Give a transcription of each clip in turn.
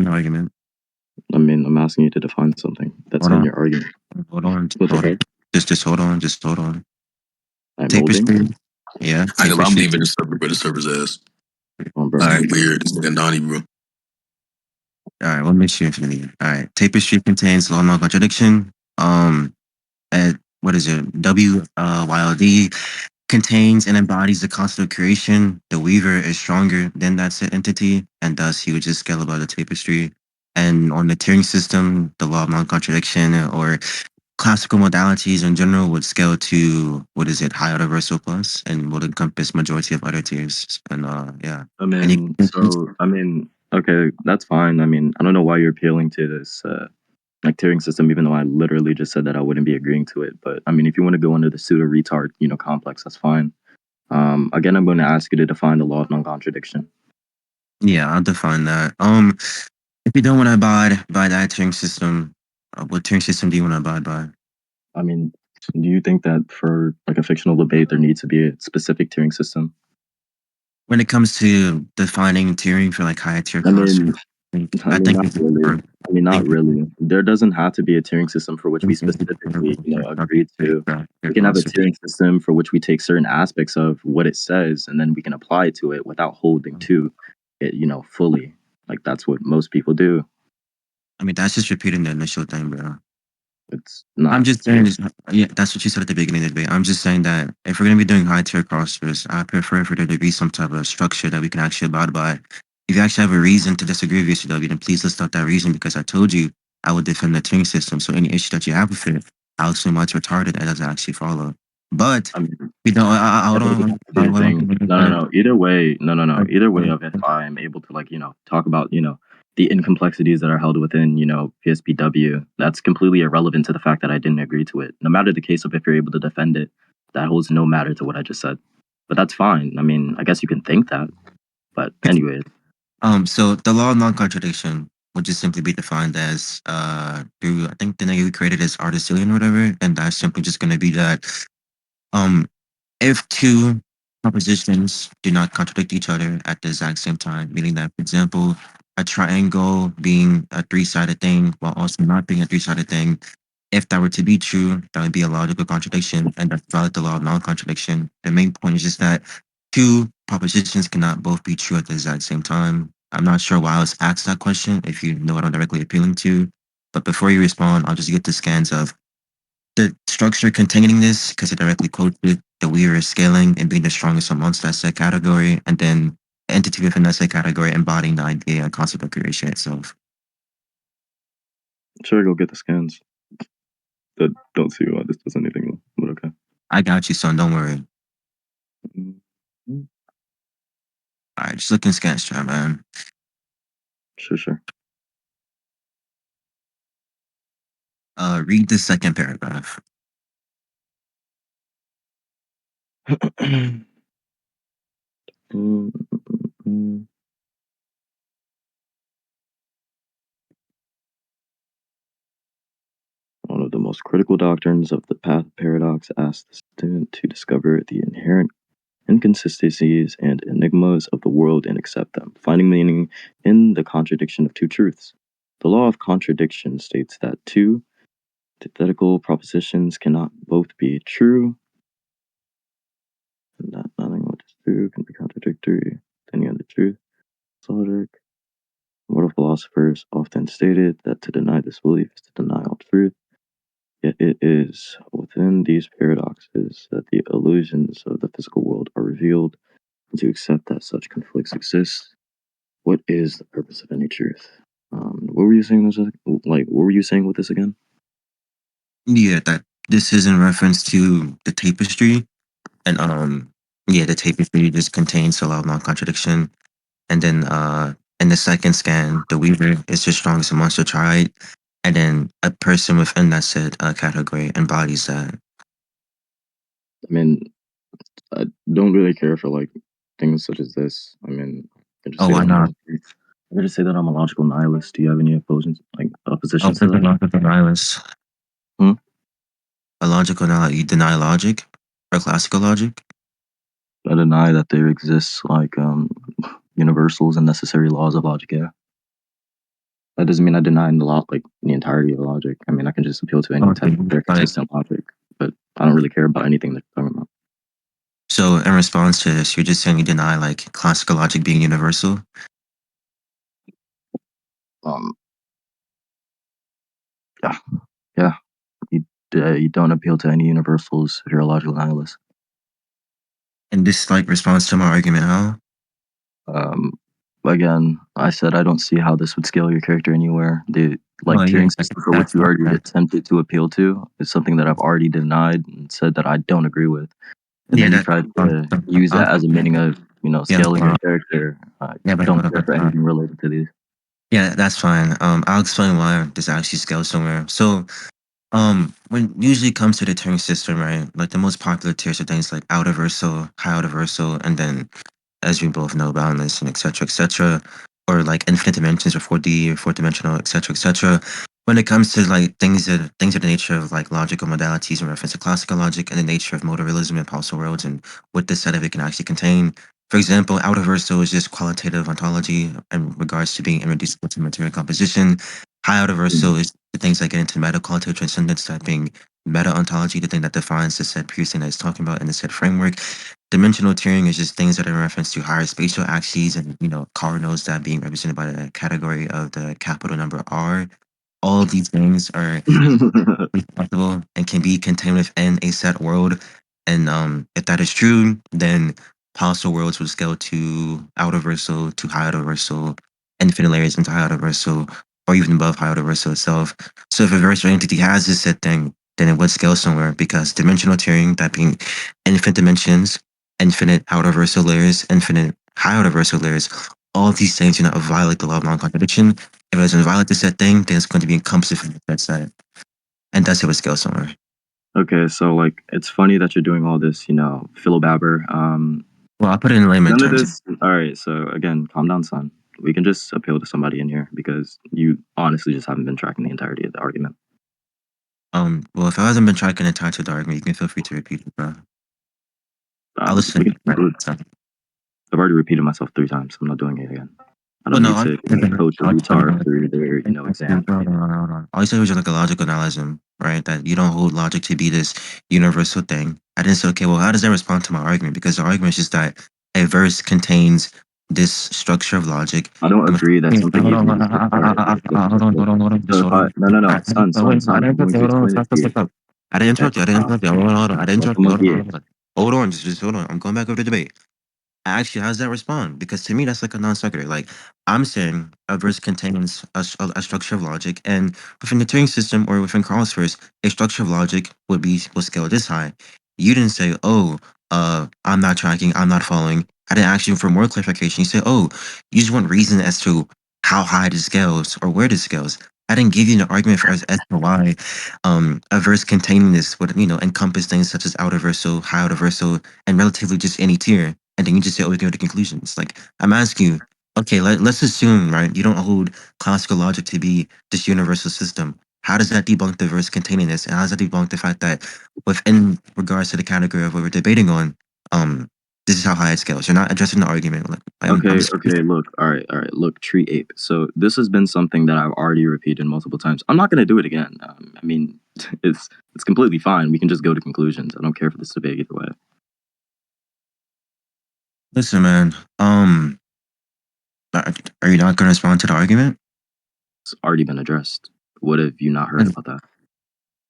argument. I mean, I'm asking you to define something that's Hold in on. your argument. Hold on. What the heck? Just hold on. Just hold on. I'm holding? Tapestry. Yeah. I ain't gonna lie, I'm Tapestry. leaving the server, bro. The server's ass. Come on, bro. All right. Weird. This nigga Donnie, bro. All right. We'll make sure infinity. All right. Tapestry contains law non contradiction. At what is it? WYLD contains and embodies the concept of creation. The weaver is stronger than that said entity, and thus he would just scale above the tapestry. And on the Turing system, the law of non-contradiction or classical modalities in general would scale to what is it, high universal plus, and would encompass majority of other tiers. And yeah. I And mean, okay, that's fine. I mean, I don't know why you're appealing to this like Turing system, even though I literally just said that I wouldn't be agreeing to it. But I mean, if you want to go into the pseudo retard, complex, that's fine. Again, I'm going to ask you to define the law of non-contradiction. Yeah, I'll define that. If you don't want to abide by that Turing system, what Turing system do you want to abide by? I mean, do you think that for like a fictional debate, there needs to be a specific Turing system? When it comes to defining Turing for like higher tier I mean, class, I think not it's really. for I mean, not think really. There doesn't have to be a tiering system for which we specifically, agreed to. We can have a tiering system for which we take certain aspects of what it says and then we can apply it to it without holding to it, fully. Like that's what most people do. I mean, that's just repeating the initial thing, bro. It's not. I'm just saying, yeah, that's what you said at the beginning of the debate. I'm just saying that if we're gonna be doing high tier crossfits, I prefer for there to be some type of structure that we can actually abide by. If you actually have a reason to disagree with UCW, then please list out that reason because I told you I would defend the Turing system. So any issue that you have with it, I'll assume it's retarded. That doesn't actually follow. But I mean, we don't. that Hold doesn't on. have to be a thing. No. Either way, no. Either way Hold of if I'm able to talk about, the incomplexities that are held within, PSPW, that's completely irrelevant to the fact that I didn't agree to it. No matter the case of if you're able to defend it, that holds no matter to what I just said. But that's fine. I mean, I guess you can think that. But anyways, So the law of non-contradiction would just simply be defined as through I think the name we created is Artistilian or whatever, and that's simply just gonna be that um if two propositions do not contradict each other at the exact same time, meaning that, for example, a triangle being a three-sided thing while also not being a three-sided thing, if that were to be true, that would be a logical contradiction, and that's valid the law of non-contradiction. The main point is just that two propositions cannot both be true at the exact same time. I'm not sure why I was asked that question, if you know what I'm directly appealing to, but before you respond, I'll just get the scans of the structure containing this, because it directly quotes it, the weaver is scaling and being the strongest amongst that set category, and then the entity within that set category embodying the idea and concept of creation itself. sure, go get the scans. That don't see why this does anything, but okay. I got you, son. Don't worry. Mm-hmm. All right, just looking scans, try, man. Sure. Read the second paragraph. Mm. One of the most critical doctrines of the path paradox asks the student to discover the inherent inconsistencies and enigmas of the world and accept them, finding meaning in the contradiction of two truths. The law of contradiction states that two antithetical propositions cannot both be true, and that nothing which is true can be contradictory to any other truth. Logic. Mortal philosophers often stated that to deny this belief is to deny all truth. Yet it is within these paradoxes that the illusions of the physical world are revealed, and to accept that such conflicts exist. What is the purpose of any truth? What were you saying? What were you saying with this again? Yeah, that this is in reference to the tapestry, and yeah, the tapestry just contains a lot of non-contradiction, and then in the second scan, the weaver is the strongest amongst the triad, and then a person within that said category embodies that. I mean, I don't really care for things such as this. I mean, I just Oh, say why that not? I just say that I'm a logical nihilist. Do you have any Oh, oppositions to there's a that? logical nihilist. Hmm? A logical nihilist. You deny logic or classical logic? I deny that there exists universals and necessary laws of logic. Yeah. That doesn't mean I deny the law, like the entirety of logic. I mean, I can just appeal to any type Okay, of very like consistent logic, but I don't really care about anything that you're talking about. so in response to this, you're just saying you deny like classical logic being universal. Um, yeah, yeah. You don't appeal to any universals if you're a logical nihilist. And this like response to my argument, how? Um, again, I said I don't see how this would scale your character anywhere. The Oh like yeah, tiering system for which that's you fine. already attempted to appeal to is something that I've already denied and said that I don't agree with. And Yeah, then you that. tried to use that as a meaning of Yeah, scaling your character. I yeah, but don't care for anything related to these. yeah, that's fine. I'll explain why this actually scales somewhere. So, when usually comes to the Turing system, right? Like the most popular tiers are things like outer versal, high outer versal, and then as we both know, boundless and et cetera, or like infinite dimensions or 4D or fourth dimensional, et cetera, et cetera. When it comes to like things of the nature of like logical modalities in reference to classical logic and the nature of modal realism and possible worlds and what this set of it can actually contain. For example, outer versal is just qualitative ontology in regards to being irreducible to material composition. High outer Mm. versal is the things that get into meta qualitative transcendence, that being meta ontology, the thing that defines the set previous thing that it's talking about in the set framework. Dimensional tiering is just things that are in reference to higher spatial axes and, cardinals that being represented by the category of the capital number R. All of these things are possible and can be contained within a set world. And if that is true, then possible worlds will scale to outer versal, to high outer versal, infinite layers into high outer versal, or even above high outer versal itself. So if a versal entity has this set thing, then it would scale somewhere because dimensional tiering, that being infinite dimensions, infinite outer versal layers, infinite high outer versal layers, all of these things do not violate the law of non-contradiction. If it doesn't violate this set thing, then it's going to be encompassed in that set. And that's how it scales somewhere. Okay, so like it's funny that you're doing all this, philobabber. Well, I put it in layman None of terms. this. All right, so again, calm down, son. We can just appeal to somebody in here because you honestly just haven't been tracking the entirety of the argument. Well, if I hasn't been tracking the title of the argument, you can feel free to repeat it, bro. I'll We listen. can Right. conclude. So, I've already repeated myself 3 times. I'm not doing it again. I well, don't no, need to coach a retard through their, exam. hold on, hold on. All you said was just like a logical analogism, right? That you don't hold logic to be this universal thing. I didn't say, okay, well, how does that respond to my argument? Because the argument is just that a verse contains this structure of logic. I don't And agree that something hold even on, exists. All right, look. hold on, just So if hold I on. no, I son, didn't I'm interrupt going you, to hold on, explain it to you. stop. I didn't Okay, interrupt you, stop. hold on, I didn't Like interrupt I'm you, gonna hold on, get. hold on, just hold on. I'm going back over the debate. Actually, how does that respond? Because to me, that's like a non sequitur. Like I'm saying, a verse contains a structure of logic, and within the Turing system or within Carl's verse, a structure of logic will scale this high. You didn't say, "Oh, I'm not tracking, I'm not following." I didn't ask you for more clarification. You said, "Oh, you just want reason as to how high this scales or where this scales." I didn't give you an argument for as to why a verse containing this would encompass things such as outer versal, high outer versal, and relatively just any tier. And then you just say, "Oh, we can go to conclusions." Like I'm asking you, okay, let's assume, right, you don't hold classical logic to be this universal system. How does that debunk the verse containing this? And how does that debunk the fact that within regards to the category of what we're debating on, um, this is how high it scales. You're not addressing the argument. Like, I'm Okay, just okay, look, all right, look, tree ape. So this has been something that I've already repeated multiple times. I'm not gonna do it again. I mean, it's completely fine. We can just go to conclusions. I don't care for this debate either way. listen, man. Are you not going to respond to the argument? It's already been addressed. What have you not heard And about that?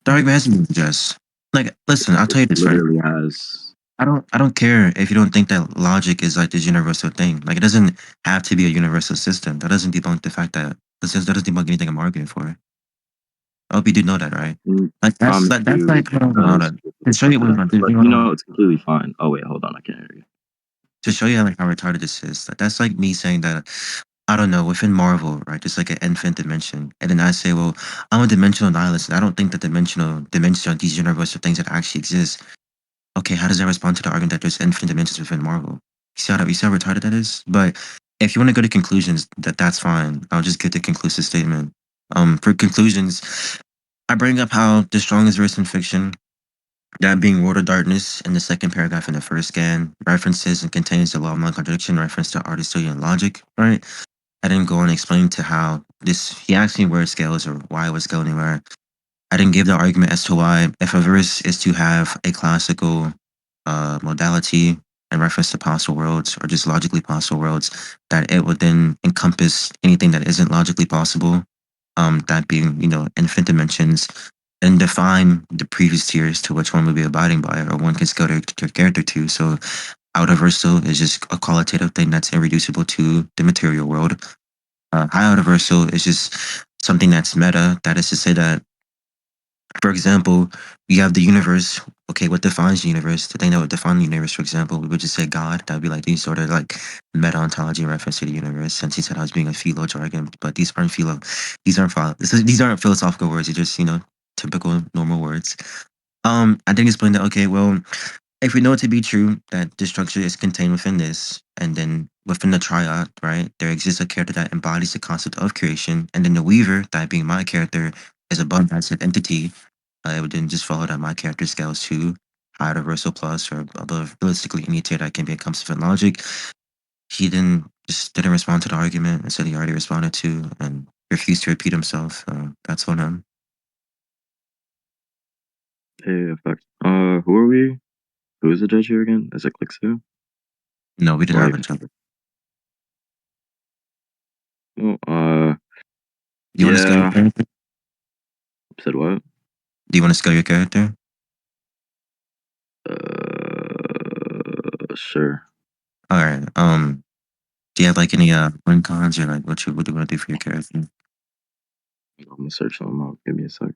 the argument hasn't been addressed. Like, listen, I'll It tell you this, right? literally has. I don't care if you don't think that logic is like this universal thing. Like it doesn't have to be a universal system. That doesn't debunk the fact that that doesn't debunk anything I'm arguing for. I hope you do know that, right? Like Promise that's you, like it hold does. on. To show you what I'm But doing, hold on. it's completely fine. Oh wait, hold on, I can't hear you. To show you like how retarded this is. Like, that's like me saying that I don't know within Marvel, right? There's like an infinite dimension, and then I say, well, I'm a dimensional nihilist, and I don't think that dimensions are these universal things that actually exist. Okay, how does that respond to the argument that there's infinite dimensions within Marvel? You see how retarded that is? But if you want to go to conclusions, that's fine. I'll just get the conclusive statement. For conclusions, I bring up how the strongest verse in fiction, that being World of Darkness in the second paragraph in the first scan, references and contains the law of non-contradiction, reference to Aristotelian logic, right? I didn't go and explain to how this. He asked me where it scales or why it would scale anywhere. I didn't give the argument as to why, if a verse is to have a classical modality in reference to possible worlds or just logically possible worlds, that it would then encompass anything that isn't logically possible, that being, infinite dimensions, and define the previous tiers to which one would be abiding by or one can scale their character to. So, outer versal is just a qualitative thing that's irreducible to the material world. High outer versal is just something that's meta. That is to say that, for example, you have the universe. Okay, what defines the universe? The thing that would define the universe, for example, we would just say God. That would be like these sort of like meta ontology reference to the universe. Since he said I was being a philo jargon, but these aren't philosophical words. They're just typical normal words. I didn't explain that. Okay, well, if we know it to be true that the structure is contained within this, and then within the triad, right, there exists a character that embodies the concept of creation, and then the weaver, that being my character, is above that said entity. It would then just follow that my character scales to higher universal plus or above realistically any tier that can be encompassed in logic. He then just didn't respond to the argument and said he already responded to and refused to repeat himself. That's on him. Hey, effect. Who are we? Who is the judge here again? Is it Clixu? No, we didn't Or have like, a jump. oh, Do you want to scale your yeah. character? Said what? Do you want to scale your character? Sure. All right. Do you have like any win cons or like what do you want to do for your character? I'm gonna search them up. Give me a sec.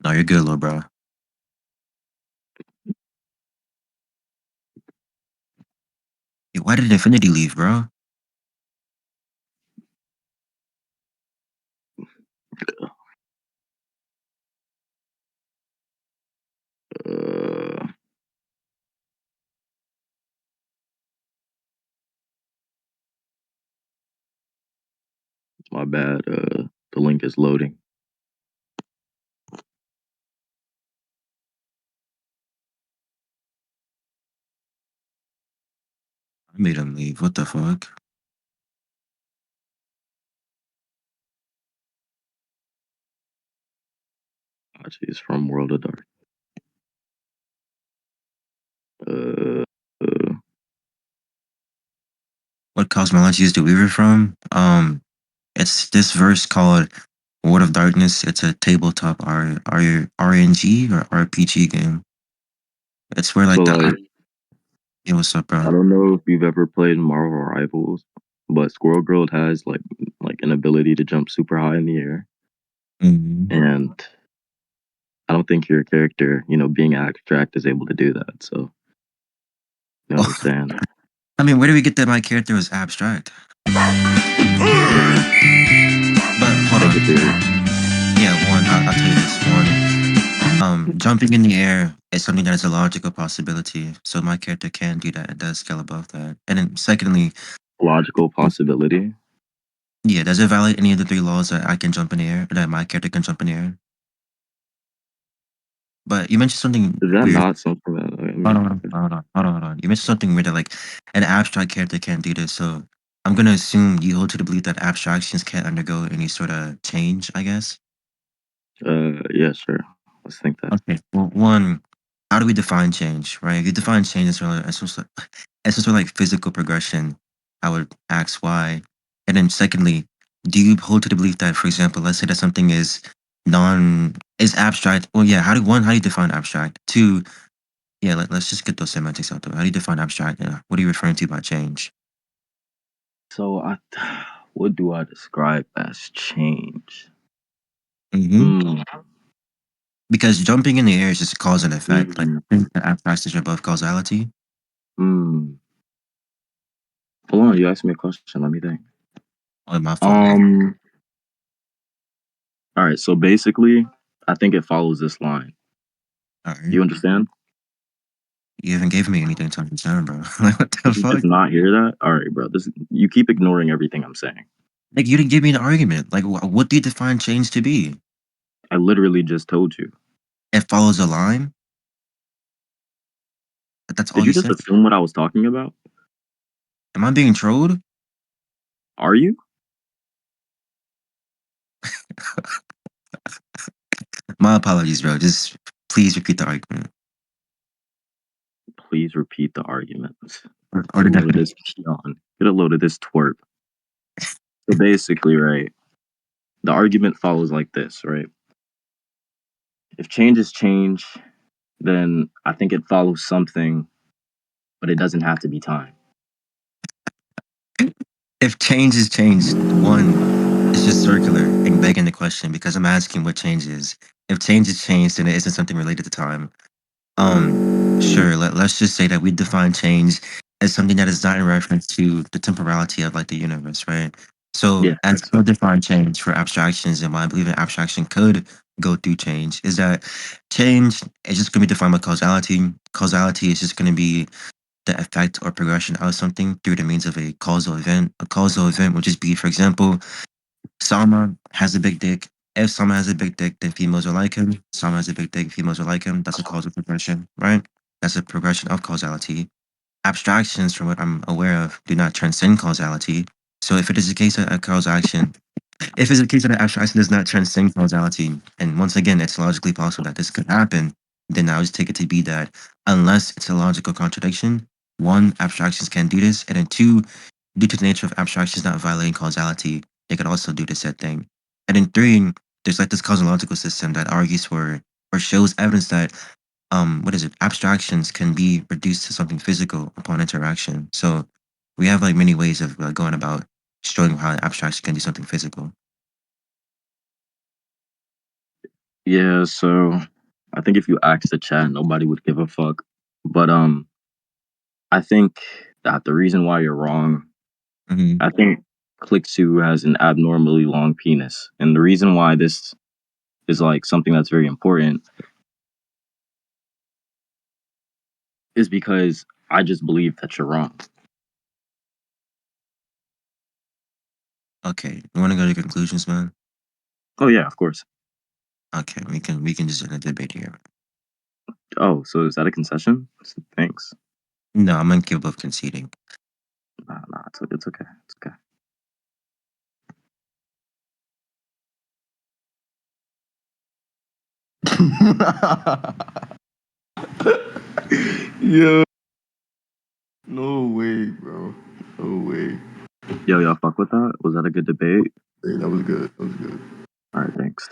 No, you're good, little bro. Hey, why did Infinity leave, bro? Uh, my bad. The link is loading. I made him leave. What the fuck? Actually, it's from World of Dark. Uh, uh, What cosmology is the Weaver from? It's this verse called World of Darkness. It's a tabletop RNG or RPG game. It's where so like the like, yeah, what's up, I bro? don't know if you've ever played Marvel Rivals, but Squirrel Girl has like an ability to jump super high in the air, Hmm. and I don't think your character, being abstract, is able to do that. So you know what I'm saying? I mean, where do we get that my character was abstract? But hold Make a on. theory. Yeah, one, I'll tell you this. One, jumping in the air is something that is a logical possibility. So my character can do that. It does scale above that. And then secondly, Logical possibility. yeah, does it violate any of the three laws that I can jump in the air, or that my character can jump in the air? But you mentioned something Is that weird. not something that I Hold mean? on, hold on. You mentioned something weird that like an abstract character can't do this. So I'm gonna assume you hold to the belief that abstractions can't undergo any sort of change, I guess. Yeah, sure. Let's think that. Okay. Well, one, how do we define change, right? If you define change as sort of like physical progression, I would ask why. And then secondly, do you hold to the belief that, for example, let's say that something is abstract? Well, yeah. How do you define abstract? Two, yeah. Let's just get those semantics out there. How do you define abstract? Yeah. What are you referring to by change? So what do I describe as change? Hmm. Mm, Because jumping in the air is just cause and effect. Like mm, I think the abstract is above causality. mm. Hold on, you asked me a question. Let me think. Oh, my fault. Um. All right. So basically, I think it follows this line. All right. You understand? You haven't given me anything to understand, bro. Like, what the Did you fuck? just not hear that? All right, bro. This you keep ignoring everything I'm saying. Like, you didn't give me an argument. Like, what do you define change to be? I literally just told you. It follows a line? That's all Did you you just said? assume what I was talking about? Am I being trolled? Are you? My apologies, bro. Just please repeat the argument Please repeat the argument. or Get the a load of definition. this peon. Get a load of this twerp. So basically, right, the argument follows like this, right? If change is change, then I think it follows something, but it doesn't have to be time. If change is changed, one, it's just circular and begging the question because I'm asking what change is. If change is changed, then it isn't something related to time. Um, sure. Let's just say that we define change as something that is not in reference to the temporality of like the universe, right? So, Yeah, as so we define change for abstractions, and why I believe an abstraction could go through change is that change is just going to be defined by causality. Causality is just going to be the effect or progression of something through the means of a causal event. A causal event would just be, for example, Sama has a big dick. If Sama has a big dick, then females are like him. Sama has a big dick, females are like him. That's a causal progression, right? That's a progression of causality. Abstractions, from what I'm aware of, do not transcend causality. So if it is a case of a causal action, if it's a case that an abstraction does not transcend causality, and once again, it's logically possible that this could happen, then I would take it to be that unless it's a logical contradiction, one, abstractions can do this, and then two, due to the nature of abstractions not violating causality, they could also do the said thing. And then three, there's like this cosmological system that argues for or shows evidence that what is it? Abstractions can be reduced to something physical upon interaction. So we have like many ways of going about showing how an abstraction can do something physical. yeah, so I think if you ask the chat, nobody would give a fuck. But I think that the reason why you're wrong, Hmm. I think Clicksu has an abnormally long penis, and the reason why this is like something that's very important is because I just believe that you're wrong. Okay, you want to go to conclusions, man? Oh yeah, of course. Okay, we can just end the debate here. Oh, so is that a concession? Thanks. No, I'm incapable of conceding. Nah, it's okay. It's okay. Yeah. No way, bro. No way. Yo, y'all fuck with that? Was that a good debate? Hey, that was good. That was good. All right, thanks.